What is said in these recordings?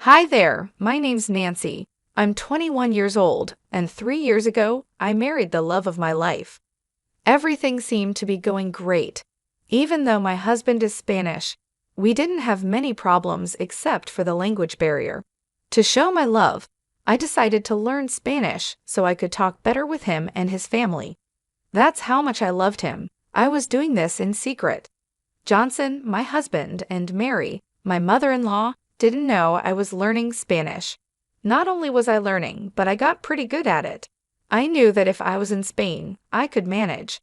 Hi there, my name's Nancy. I'm 21 years old, and 3 years ago, I married the love of my life. Everything seemed to be going great. Even though my husband is Spanish, we didn't have many problems except for the language barrier. To show my love, I decided to learn Spanish so I could talk better with him and his family. That's how much I loved him. I was doing this in secret. Johnson, my husband, and Mary, my mother-in-law, didn't know I was learning Spanish. Not only was I learning, but I got pretty good at it. I knew that if I was in Spain, I could manage.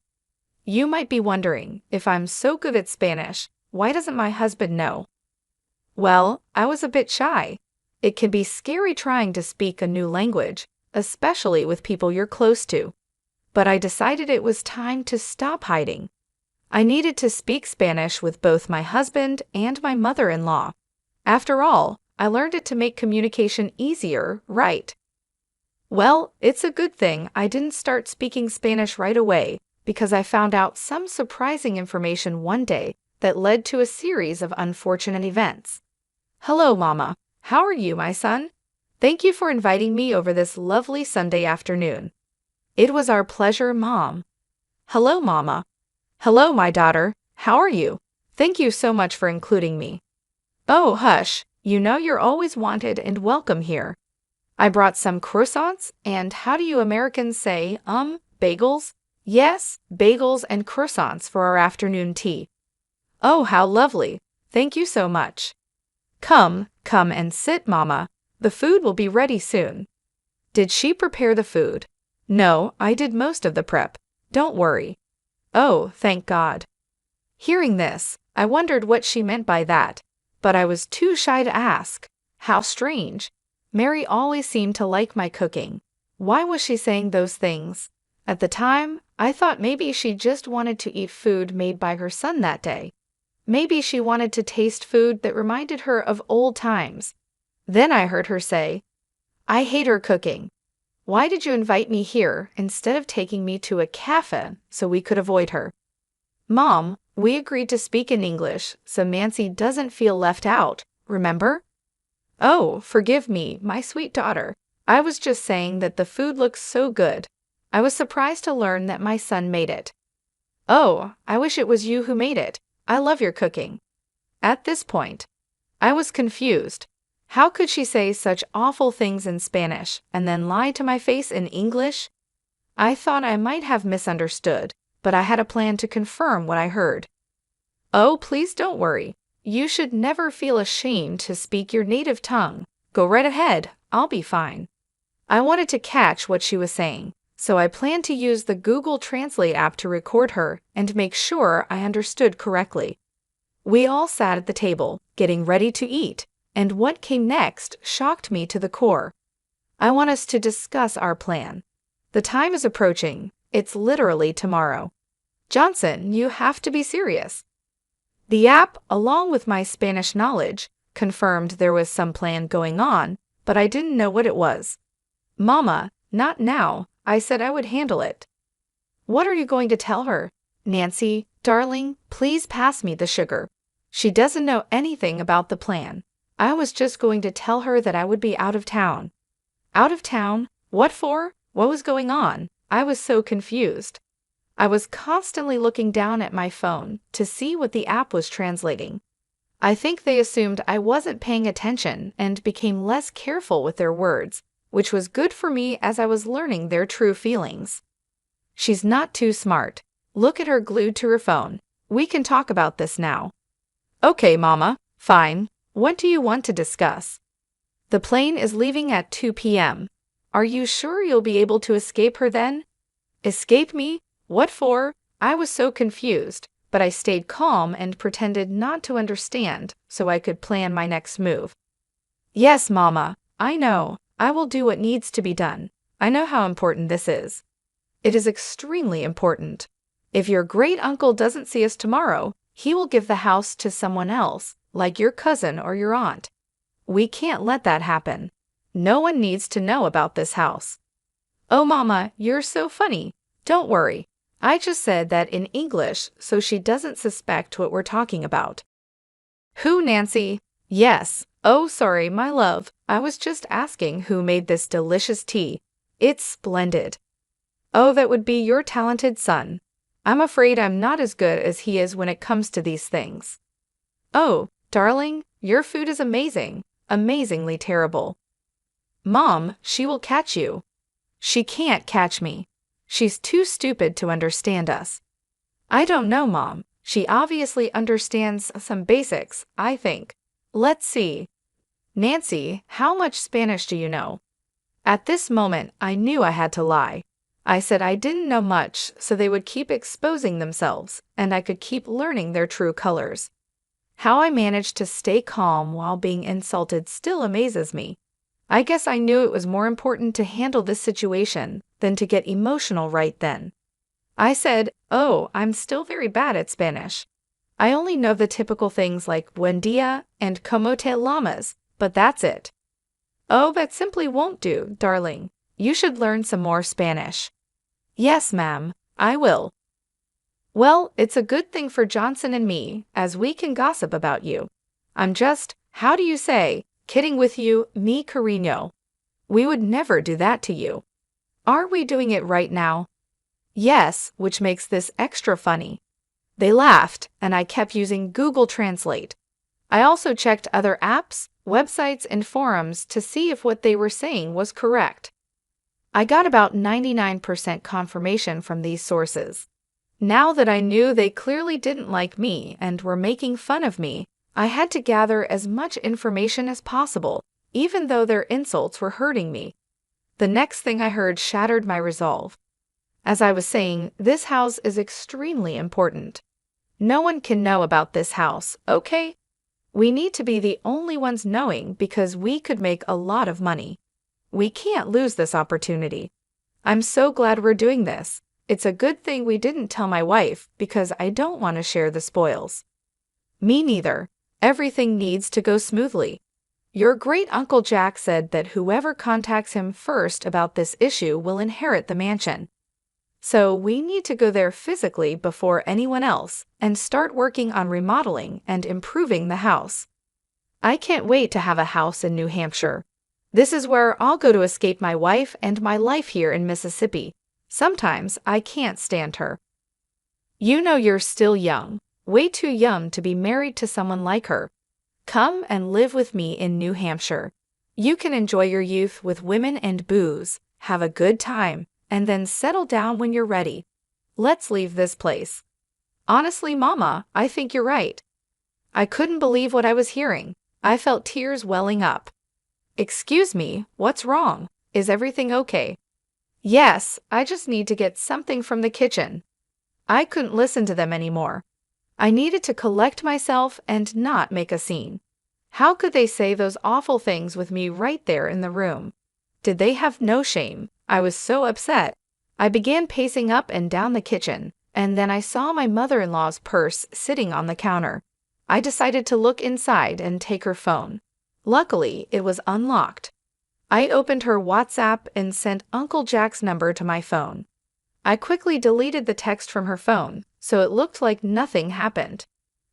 You might be wondering, if I'm so good at Spanish, why doesn't my husband know? Well, I was a bit shy. It can be scary trying to speak a new language, especially with people you're close to. But I decided it was time to stop hiding. I needed to speak Spanish with both my husband and my mother-in-law. After all, I learned it to make communication easier, right? Well, it's a good thing I didn't start speaking Spanish right away because I found out some surprising information one day that led to a series of unfortunate events. Hello, Mama. How are you, my son? Thank you for inviting me over this lovely Sunday afternoon. It was our pleasure, Mom. Hello, Mama. Hello, my daughter. How are you? Thank you so much for including me. Oh, hush. You know you're always wanted and welcome here. I brought some croissants and how do you Americans say, bagels? Yes, bagels and croissants for our afternoon tea. Oh, how lovely. Thank you so much. Come and sit, Mama. The food will be ready soon. Did she prepare the food? No, I did most of the prep. Don't worry. Oh, thank God. Hearing this, I wondered what she meant by that, but I was too shy to ask. How strange. Mary always seemed to like my cooking. Why was she saying those things? At the time, I thought maybe she just wanted to eat food made by her son that day. Maybe she wanted to taste food that reminded her of old times. Then I heard her say, I hate her cooking. Why did you invite me here instead of taking me to a cafe so we could avoid her? Mom, we agreed to speak in English so Nancy doesn't feel left out, remember? Oh, forgive me, my sweet daughter. I was just saying that the food looks so good. I was surprised to learn that my son made it. Oh, I wish it was you who made it. I love your cooking. At this point, I was confused. How could she say such awful things in Spanish and then lie to my face in English? I thought I might have misunderstood, but I had a plan to confirm what I heard. Oh, please don't worry. You should never feel ashamed to speak your native tongue. Go right ahead. I'll be fine. I wanted to catch what she was saying, so I planned to use the Google Translate app to record her and make sure I understood correctly. We all sat at the table, getting ready to eat, and what came next shocked me to the core. I want us to discuss our plan. The time is approaching. It's literally tomorrow. Johnson, you have to be serious. The app, along with my Spanish knowledge, confirmed there was some plan going on, but I didn't know what it was. Mama, not now. I said I would handle it. What are you going to tell her? Nancy, darling, please pass me the sugar. She doesn't know anything about the plan. I was just going to tell her that I would be out of town. Out of town? What for? What was going on? I was so confused. I was constantly looking down at my phone to see what the app was translating. I think they assumed I wasn't paying attention and became less careful with their words, which was good for me as I was learning their true feelings. She's not too smart. Look at her glued to her phone. We can talk about this now. Okay, Mama. Fine. What do you want to discuss? The plane is leaving at 2 p.m. Are you sure you'll be able to escape her then? Escape me? What for? I was so confused, but I stayed calm and pretended not to understand so I could plan my next move. Yes, Mama, I know. I will do what needs to be done. I know how important this is. It is extremely important. If your great uncle doesn't see us tomorrow, he will give the house to someone else, like your cousin or your aunt. We can't let that happen. No one needs to know about this house. Oh, Mama, you're so funny. Don't worry. I just said that in English so she doesn't suspect what we're talking about. Who, Nancy? Yes. Oh, sorry, my love. I was just asking who made this delicious tea. It's splendid. Oh, that would be your talented son. I'm afraid I'm not as good as he is when it comes to these things. Oh, darling, your food is amazing. Amazingly terrible. Mom, she will catch you. She can't catch me. She's too stupid to understand us. I don't know, Mom. She obviously understands some basics, I think. Let's see. Nancy, how much Spanish do you know? At this moment, I knew I had to lie. I said I didn't know much, so they would keep exposing themselves, and I could keep learning their true colors. How I managed to stay calm while being insulted still amazes me. I guess I knew it was more important to handle this situation than to get emotional right then. I said, "Oh, I'm still very bad at Spanish. I only know the typical things like buen dia and como te llamas, but that's it." "Oh, that simply won't do, darling. You should learn some more Spanish." "Yes, ma'am, I will." "Well, it's a good thing for Johnson and me, as we can gossip about you. I'm just, how do you say, kidding with you, mi cariño. We would never do that to you. Are we doing it right now?" "Yes, which makes this extra funny." They laughed, and I kept using Google Translate. I also checked other apps, websites, and forums to see if what they were saying was correct. I got about 99% confirmation from these sources. Now that I knew they clearly didn't like me and were making fun of me, I had to gather as much information as possible, even though their insults were hurting me. The next thing I heard shattered my resolve. As I was saying, this house is extremely important. No one can know about this house, okay? We need to be the only ones knowing because we could make a lot of money. We can't lose this opportunity. I'm so glad we're doing this. It's a good thing we didn't tell my wife because I don't want to share the spoils. Me neither. Everything needs to go smoothly. Your great Uncle Jack said that whoever contacts him first about this issue will inherit the mansion. So we need to go there physically before anyone else and start working on remodeling and improving the house. I can't wait to have a house in New Hampshire. This is where I'll go to escape my wife and my life here in Mississippi. Sometimes I can't stand her. You know you're still young, way too young to be married to someone like her. Come and live with me in New Hampshire. You can enjoy your youth with women and booze, have a good time, and then settle down when you're ready. Let's leave this place. Honestly, Mama, I think you're right. I couldn't believe what I was hearing. I felt tears welling up. Excuse me, what's wrong? Is everything okay? Yes, I just need to get something from the kitchen. I couldn't listen to them anymore. I needed to collect myself and not make a scene. How could they say those awful things with me right there in the room? Did they have no shame? I was so upset. I began pacing up and down the kitchen, and then I saw my mother-in-law's purse sitting on the counter. I decided to look inside and take her phone. Luckily, it was unlocked. I opened her WhatsApp and sent Uncle Jack's number to my phone. I quickly deleted the text from her phone, so it looked like nothing happened.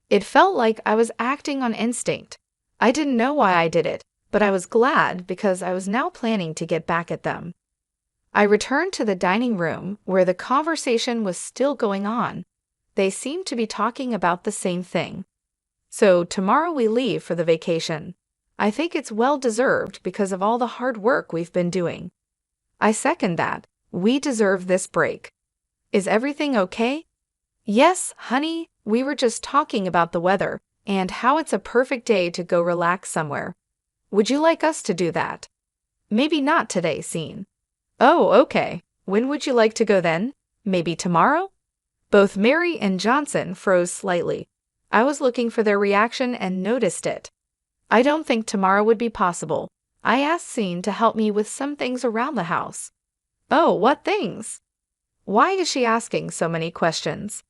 It felt like I was acting on instinct. I didn't know why I did it, but I was glad because I was now planning to get back at them. I returned to the dining room where the conversation was still going on. They seemed to be talking about the same thing. So tomorrow we leave for the vacation. I think it's well deserved because of all the hard work we've been doing. I second that. We deserve this break. Is everything okay? Yes, honey, we were just talking about the weather and how it's a perfect day to go relax somewhere. Would you like us to do that? Maybe not today, Scene. Oh, okay. When would you like to go then? Maybe tomorrow? Both Mary and Johnson froze slightly. I was looking for their reaction and noticed it. I don't think tomorrow would be possible. I asked Scene to help me with some things around the house. Oh, what things? Why is she asking so many questions?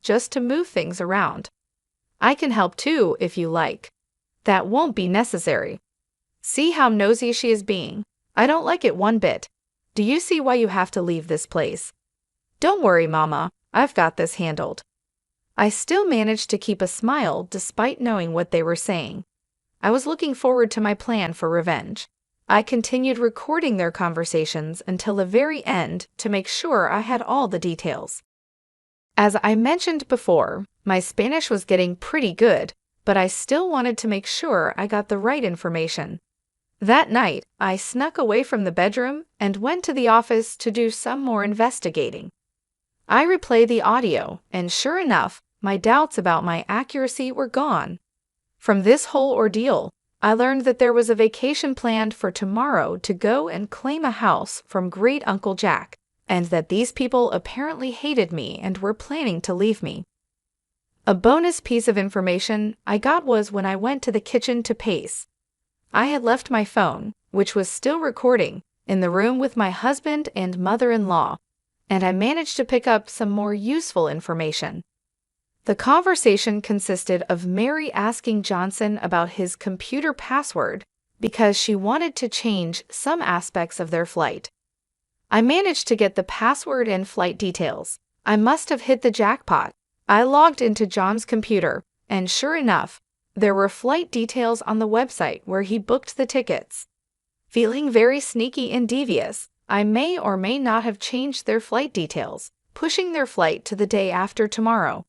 Just to move things around. I can help too, if you like. That won't be necessary. See how nosy she is being? I don't like it one bit. Do you see why you have to leave this place? Don't worry, Mama. I've got this handled. I still managed to keep a smile despite knowing what they were saying. I was looking forward to my plan for revenge. I continued recording their conversations until the very end to make sure I had all the details. As I mentioned before, my Spanish was getting pretty good, but I still wanted to make sure I got the right information. That night, I snuck away from the bedroom and went to the office to do some more investigating. I replayed the audio, and sure enough, my doubts about my accuracy were gone. From this whole ordeal, I learned that there was a vacation planned for tomorrow to go and claim a house from Great Uncle Jack, and that these people apparently hated me and were planning to leave me. A bonus piece of information I got was when I went to the kitchen to pace. I had left my phone, which was still recording, in the room with my husband and mother-in-law, and I managed to pick up some more useful information. The conversation consisted of Mary asking Johnson about his computer password because she wanted to change some aspects of their flight. I managed to get the password and flight details. I must have hit the jackpot. I logged into John's computer, and sure enough, there were flight details on the website where he booked the tickets. Feeling very sneaky and devious, I may or may not have changed their flight details, pushing their flight to the day after tomorrow.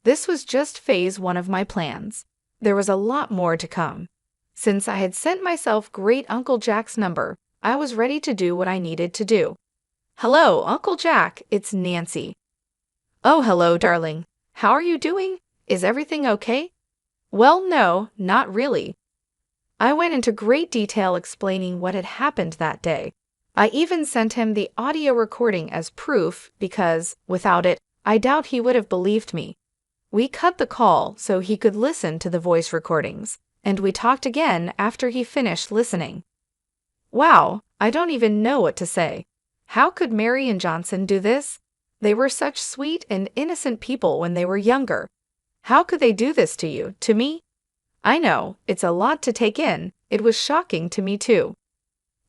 This was just phase 1 of my plans. There was a lot more to come. Since I had sent myself Great Uncle Jack's number, I was ready to do what I needed to do. "Hello, Uncle Jack, it's Nancy." "Oh, hello, darling. How are you doing? Is everything okay?" "Well, no, not really." I went into great detail explaining what had happened that day. I even sent him the audio recording as proof because, without it, I doubt he would have believed me. We cut the call so he could listen to the voice recordings, and we talked again after he finished listening. Wow, I don't even know what to say. How could Mary and Johnson do this? They were such sweet and innocent people when they were younger. How could they do this to you, to me? I know, it's a lot to take in. It was shocking to me too.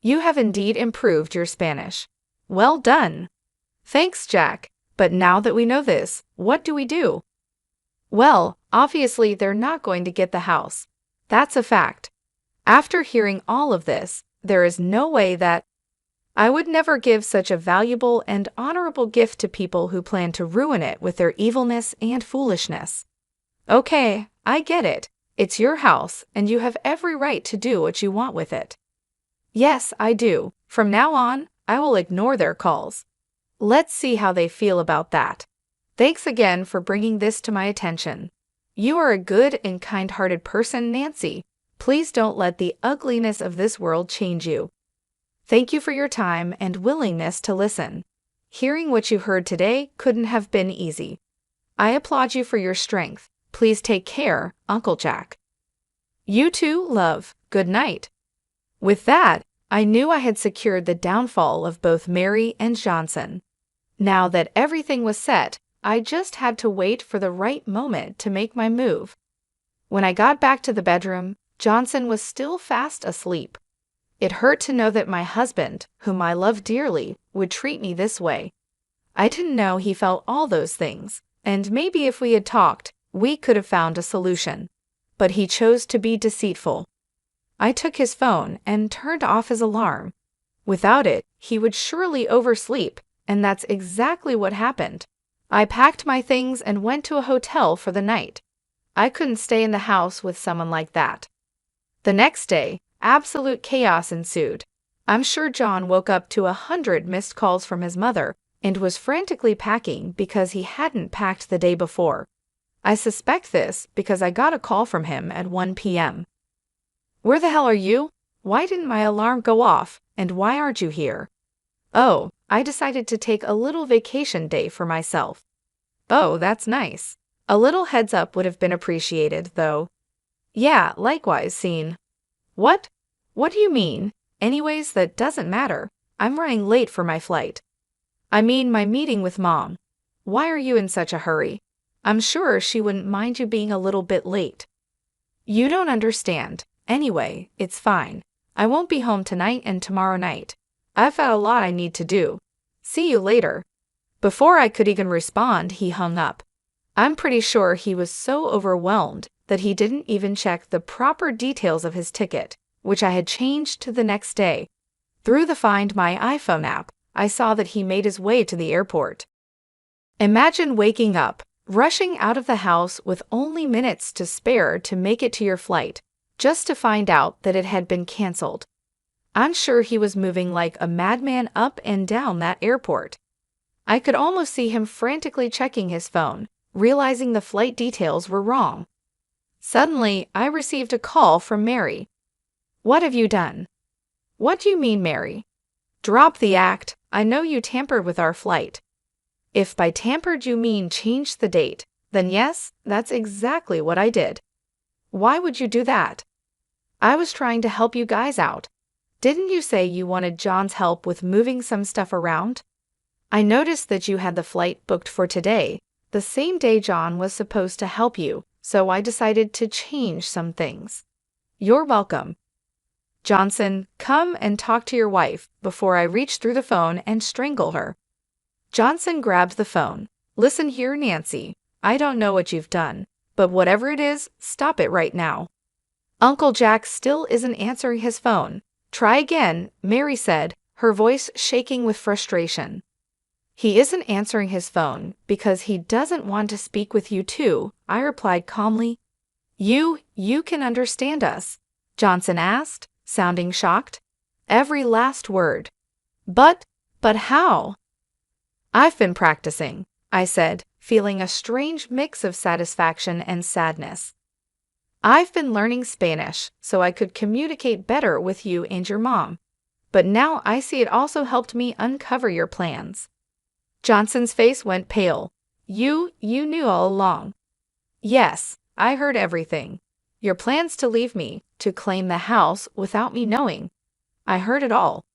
You have indeed improved your Spanish. Well done. Thanks, Jack. But now that we know this, what do we do? Well, obviously they're not going to get the house. That's a fact. After hearing all of this, there is no way that I would never give such a valuable and honorable gift to people who plan to ruin it with their evilness and foolishness. Okay, I get it. It's your house, and you have every right to do what you want with it. Yes, I do. From now on, I will ignore their calls. Let's see how they feel about that. Thanks again for bringing this to my attention. You are a good and kind-hearted person, Nancy. Please don't let the ugliness of this world change you. Thank you for your time and willingness to listen. Hearing what you heard today couldn't have been easy. I applaud you for your strength. Please take care, Uncle Jack. You too, love. Good night. With that, I knew I had secured the downfall of both Mary and Johnson. Now that everything was set, I just had to wait for the right moment to make my move. When I got back to the bedroom, Johnson was still fast asleep. It hurt to know that my husband, whom I love dearly, would treat me this way. I didn't know he felt all those things, and maybe if we had talked, we could have found a solution. But he chose to be deceitful. I took his phone and turned off his alarm. Without it, he would surely oversleep, and that's exactly what happened. I packed my things and went to a hotel for the night. I couldn't stay in the house with someone like that. The next day, absolute chaos ensued. I'm sure John woke up to 100 missed calls from his mother and was frantically packing because he hadn't packed the day before. I suspect this because I got a call from him at 1 p.m. Where the hell are you? Why didn't my alarm go off, and why aren't you here? Oh, I decided to take a little vacation day for myself. Oh, that's nice. A little heads up would have been appreciated, though. Yeah, likewise, Scene. What? What do you mean? Anyways, that doesn't matter. I'm running late for my flight. I mean my meeting with Mom. Why are you in such a hurry? I'm sure she wouldn't mind you being a little bit late. You don't understand. Anyway, it's fine. I won't be home tonight and tomorrow night. I've got a lot I need to do. See you later. Before I could even respond, he hung up. I'm pretty sure he was so overwhelmed that he didn't even check the proper details of his ticket, which I had changed to the next day. Through the Find My iPhone app, I saw that he made his way to the airport. Imagine waking up, rushing out of the house with only minutes to spare to make it to your flight, just to find out that it had been canceled. I'm sure he was moving like a madman up and down that airport. I could almost see him frantically checking his phone, realizing the flight details were wrong. Suddenly, I received a call from Mary. "What have you done?" "What do you mean, Mary?" "Drop the act. I know you tampered with our flight." If by tampered you mean changed the date, then yes, that's exactly what I did. "Why would you do that?" "I was trying to help you guys out. Didn't you say you wanted John's help with moving some stuff around? I noticed that you had the flight booked for today, the same day John was supposed to help you, so I decided to change some things." "You're welcome." "Johnson, come and talk to your wife before I reach through the phone and strangle her." Johnson grabbed the phone. "Listen here, Nancy. I don't know what you've done, but whatever it is, stop it right now." "Uncle Jack still isn't answering his phone. Try again," Mary said, her voice shaking with frustration. "He isn't answering his phone because he doesn't want to speak with you too," I replied calmly. You can understand us?" Johnson asked, sounding shocked. Every last word. But how?" "I've been practicing," I said, feeling a strange mix of satisfaction and sadness. "I've been learning Spanish so I could communicate better with you and your mom. But now I see it also helped me uncover your plans." Johnson's face went pale. You knew all along." "Yes, I heard everything. Your plans to leave me, to claim the house without me knowing. I heard it all."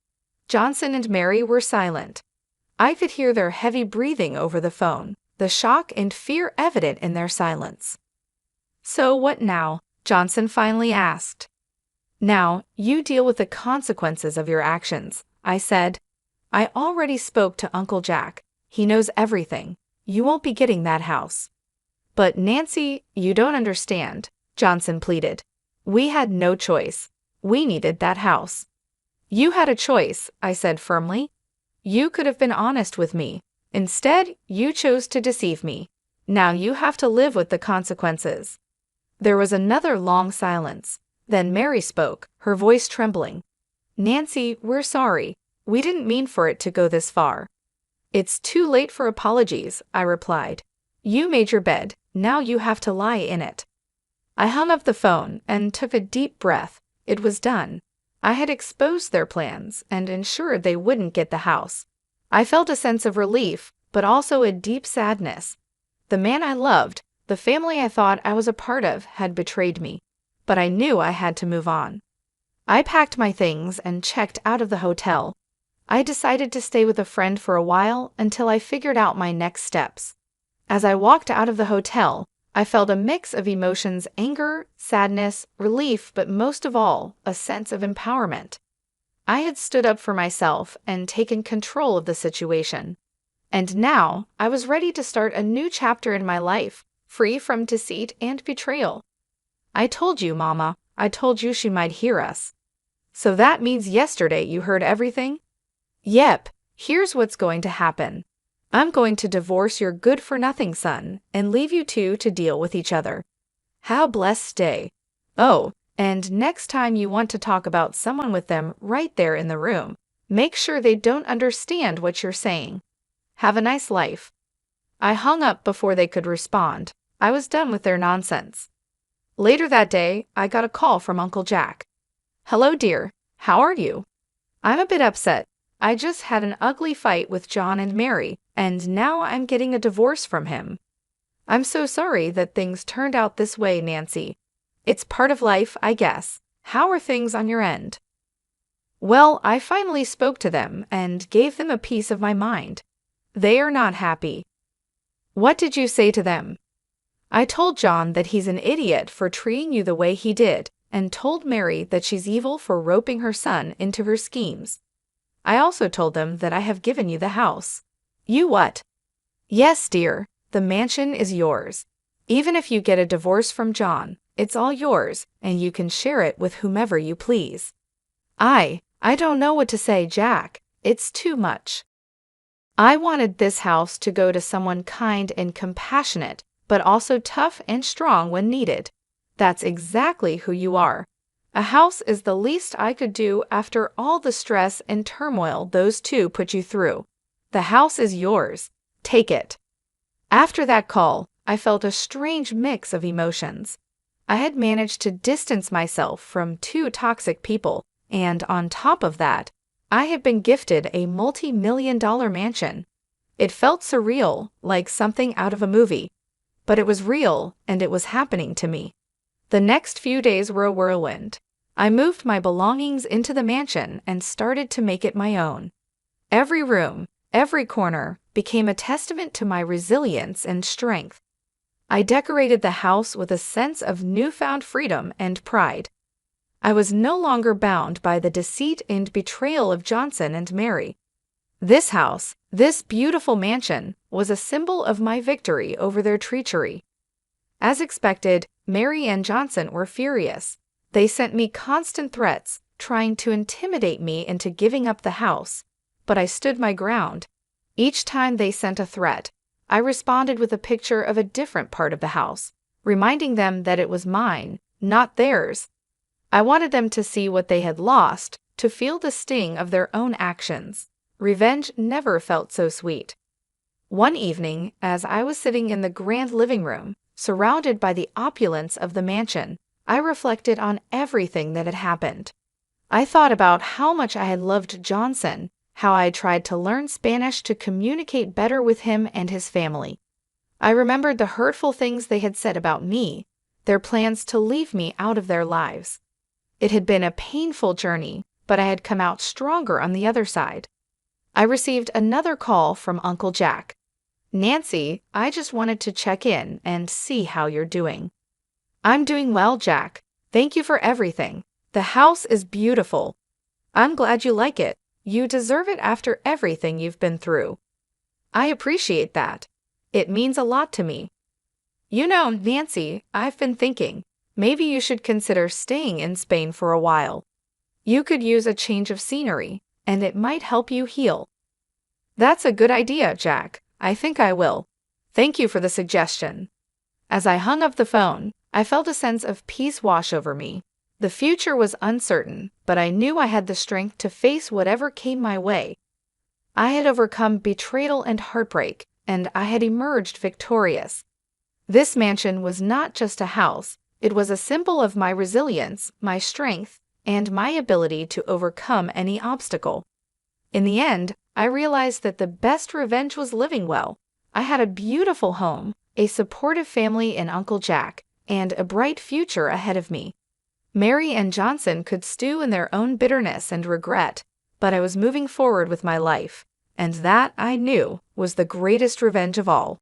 Johnson and Mary were silent. I could hear their heavy breathing over the phone, the shock and fear evident in their silence. "So what now?" Johnson finally asked. "Now, you deal with the consequences of your actions," I said. "I already spoke to Uncle Jack. He knows everything. You won't be getting that house." "But Nancy, you don't understand," Johnson pleaded. "We had no choice. We needed that house." "You had a choice," I said firmly. "You could have been honest with me. Instead, you chose to deceive me. Now you have to live with the consequences." There was another long silence. Then Mary spoke, her voice trembling. "Nancy, we're sorry. We didn't mean for it to go this far." "It's too late for apologies," I replied. "You made your bed. Now you have to lie in it." I hung up the phone and took a deep breath. It was done. I had exposed their plans and ensured they wouldn't get the house. I felt a sense of relief, but also a deep sadness. The man I loved, the family I thought I was a part of, had betrayed me, but I knew I had to move on. I packed my things and checked out of the hotel. I decided to stay with a friend for a while until I figured out my next steps. As I walked out of the hotel, I felt a mix of emotions: anger, sadness, relief, but most of all, a sense of empowerment. I had stood up for myself and taken control of the situation. And now I was ready to start a new chapter in my life, free from deceit and betrayal. "I told you, Mama. I told you she might hear us." "So that means yesterday you heard everything?" "Yep. Here's what's going to happen. I'm going to divorce your good-for-nothing son and leave you two to deal with each other. How blessed day. Oh, and next time you want to talk about someone with them right there in the room, make sure they don't understand what you're saying. Have a nice life." I hung up before they could respond. I was done with their nonsense. Later that day, I got a call from Uncle Jack. "Hello, dear. How are you?" "I'm a bit upset. I just had an ugly fight with John and Mary, and now I'm getting a divorce from him." "I'm so sorry that things turned out this way, Nancy. It's part of life, I guess. How are things on your end?" "Well, I finally spoke to them and gave them a piece of my mind. They are not happy." "What did you say to them?" "I told John that he's an idiot for treating you the way he did, and told Mary that she's evil for roping her son into her schemes. I also told them that I have given you the house." "You what?" "Yes, dear, the mansion is yours. Even if you get a divorce from John, It's all yours, and you can share it with whomever you please. I don't know what to say, Jack. It's too much. I wanted this house to go to someone kind and compassionate, but also tough and strong when needed. That's exactly who you are. A house is the least I could do after all the stress and turmoil those two put you through. The house is yours. Take it. After that call, I felt a strange mix of emotions. I had managed to distance myself from two toxic people, and on top of that, I had been gifted a multi-million-dollar mansion. It felt surreal, like something out of a movie. But it was real, and it was happening to me. The next few days were a whirlwind. I moved my belongings into the mansion and started to make it my own. Every room, every corner, became a testament to my resilience and strength. I decorated the house with a sense of newfound freedom and pride. I was no longer bound by the deceit and betrayal of Johnson and Mary. This house, this beautiful mansion, was a symbol of my victory over their treachery. As expected, Mary and Johnson were furious. They sent me constant threats, trying to intimidate me into giving up the house. But I stood my ground. Each time they sent a threat, I responded with a picture of a different part of the house, reminding them that it was mine, not theirs. I wanted them to see what they had lost, to feel the sting of their own actions. Revenge never felt so sweet. One evening, as I was sitting in the grand living room, surrounded by the opulence of the mansion, I reflected on everything that had happened. I thought about how much I had loved Johnson, how I had tried to learn Spanish to communicate better with him and his family. I remembered the hurtful things they had said about me, their plans to leave me out of their lives. It had been a painful journey, but I had come out stronger on the other side. I received another call from Uncle Jack. "Nancy, I just wanted to check in and see how you're doing." "I'm doing well, Jack. Thank you for everything. The house is beautiful. I'm glad you like it. You deserve it after everything you've been through." "I appreciate that. It means a lot to me." "You know, Nancy, I've been thinking, maybe you should consider staying in Spain for a while. You could use a change of scenery, and it might help you heal." "That's a good idea, Jack. I think I will. Thank you for the suggestion." As I hung up the phone, I felt a sense of peace wash over me. The future was uncertain, but I knew I had the strength to face whatever came my way. I had overcome betrayal and heartbreak, and I had emerged victorious. This mansion was not just a house, it was a symbol of my resilience, my strength, and my ability to overcome any obstacle. In the end, I realized that the best revenge was living well. I had a beautiful home, a supportive family in Uncle Jack, and a bright future ahead of me. Mary and Johnson could stew in their own bitterness and regret, but I was moving forward with my life, and that, I knew, was the greatest revenge of all.